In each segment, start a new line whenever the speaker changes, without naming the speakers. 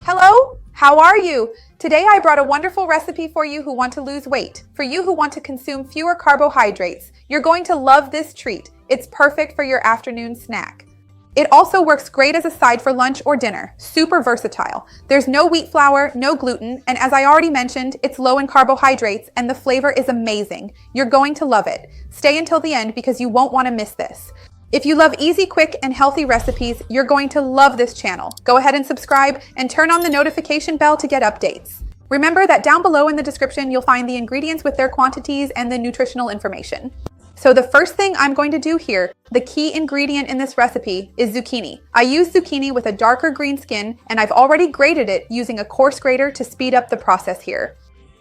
Hello, how are you? Today I brought a wonderful recipe for you who want to lose weight. For you who want to consume fewer carbohydrates, you're going to love this treat. It's perfect for your afternoon snack. It also works great as a side for lunch or dinner. Super versatile. There's no wheat flour, no gluten, and as I already mentioned, it's low in carbohydrates and the flavor is amazing. You're going to love it. Stay until the end because you won't want to miss this. If you love easy, quick, and healthy recipes, you're going to love this channel. Go ahead and subscribe and turn on the notification bell to get updates. Remember that down below in the description, you'll find the ingredients with their quantities and the nutritional information. So the first thing I'm going to do here, the key ingredient in this recipe is zucchini. I use zucchini with a darker green skin, and I've already grated it using a coarse grater to speed up the process here.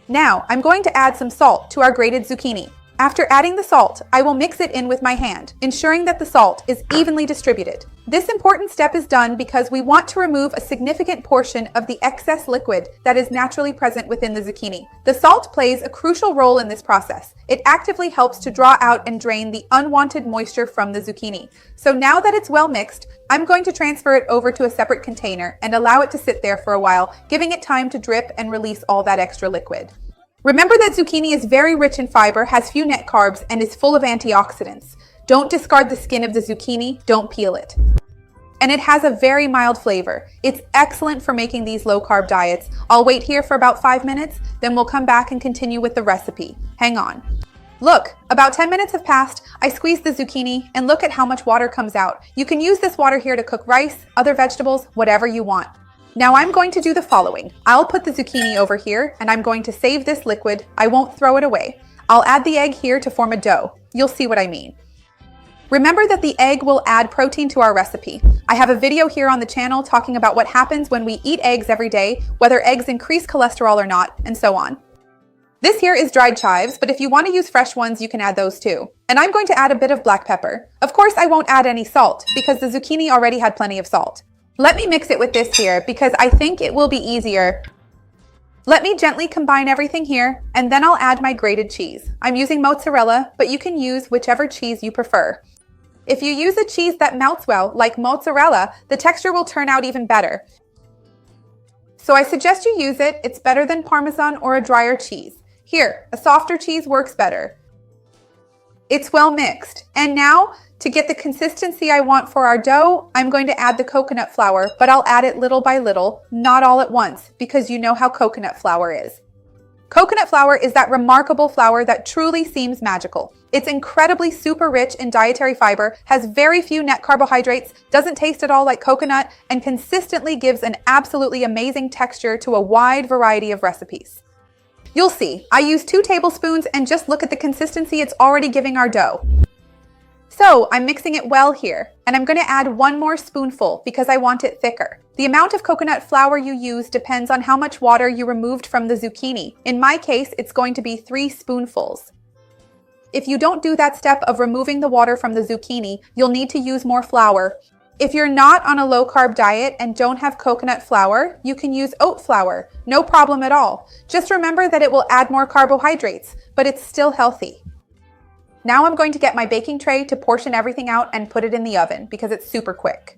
Now, I'm going to add some salt to our grated zucchini. After adding the salt, I will mix it in with my hand, ensuring that the salt is evenly distributed. This important step is done because we want to remove a significant portion of the excess liquid that is naturally present within the zucchini. The salt plays a crucial role in this process. It actively helps to draw out and drain the unwanted moisture from the zucchini. So now that it's well mixed, I'm going to transfer it over to a separate container and allow it to sit there for a while, giving it time to drip and release all that extra liquid. Remember that zucchini is very rich in fiber, has few net carbs, and is full of antioxidants. Don't discard the skin of the zucchini, don't peel it. And it has a very mild flavor. It's excellent for making these low-carb diets. I'll wait here for about 5 minutes, then we'll come back and continue with the recipe. Hang on. Look, about 10 minutes have passed. I squeezed the zucchini, and look at how much water comes out. You can use this water here to cook rice, other vegetables, whatever you want. Now I'm going to do the following. I'll put the zucchini over here and I'm going to save this liquid. I won't throw it away. I'll add the egg here to form a dough. You'll see what I mean. Remember that the egg will add protein to our recipe. I have a video here on the channel talking about what happens when we eat eggs every day, whether eggs increase cholesterol or not, and so on. This here is dried chives, but if you want to use fresh ones, you can add those too. And I'm going to add a bit of black pepper. Of course, I won't add any salt because the zucchini already had plenty of salt. Let me mix it with this here because I think it will be easier. Let me gently combine everything here and then I'll add my grated cheese. I'm using mozzarella, but you can use whichever cheese you prefer. If you use a cheese that melts well, like mozzarella, the texture will turn out even better. So I suggest you use it. It's better than Parmesan or a drier cheese. Here, a softer cheese works better. It's well mixed. And now, to get the consistency I want for our dough, I'm going to add the coconut flour, but I'll add it little by little, not all at once, because you know how coconut flour is. Coconut flour is that remarkable flour that truly seems magical. It's incredibly super rich in dietary fiber, has very few net carbohydrates, doesn't taste at all like coconut, and consistently gives an absolutely amazing texture to a wide variety of recipes. You'll see, I use 2 tablespoons and just look at the consistency it's already giving our dough. So I'm mixing it well here, and I'm going to add 1 more spoonful because I want it thicker. The amount of coconut flour you use depends on how much water you removed from the zucchini. In my case, it's going to be 3 spoonfuls. If you don't do that step of removing the water from the zucchini, you'll need to use more flour. If you're not on a low-carb diet and don't have coconut flour, you can use oat flour. No problem at all. Just remember that it will add more carbohydrates, but it's still healthy. Now I'm going to get my baking tray to portion everything out and put it in the oven because it's super quick.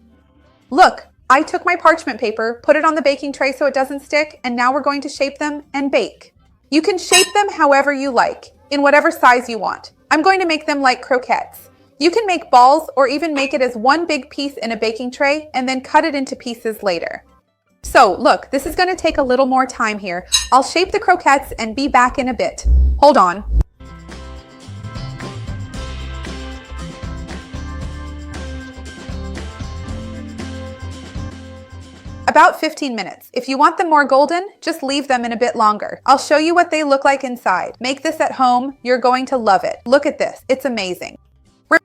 Look, I took my parchment paper, put it on the baking tray so it doesn't stick, and now we're going to shape them and bake. You can shape them however you like, in whatever size you want. I'm going to make them like croquettes. You can make balls or even make it as one big piece in a baking tray and then cut it into pieces later. So look, this is going to take a little more time here. I'll shape the croquettes and be back in a bit. Hold on. About 15 minutes. If you want them more golden, just leave them in a bit longer. I'll show you what they look like inside. Make this at home. You're going to love it. Look at this. It's amazing.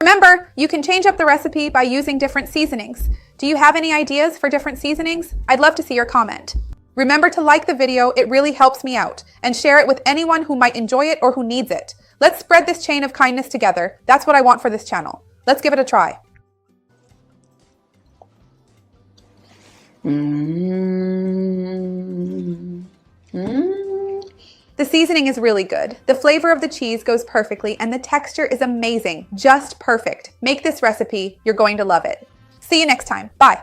Remember, you can change up the recipe by using different seasonings. Do you have any ideas for different seasonings? I'd love to see your comment. Remember to like the video. It really helps me out. And share it with anyone who might enjoy it or who needs it. Let's spread this chain of kindness together. That's what I want for this channel. Let's give it a try. The seasoning is really good. The flavor of the cheese goes perfectly and the texture is amazing, just perfect. Make this recipe, you're going to love it. See you next time. Bye.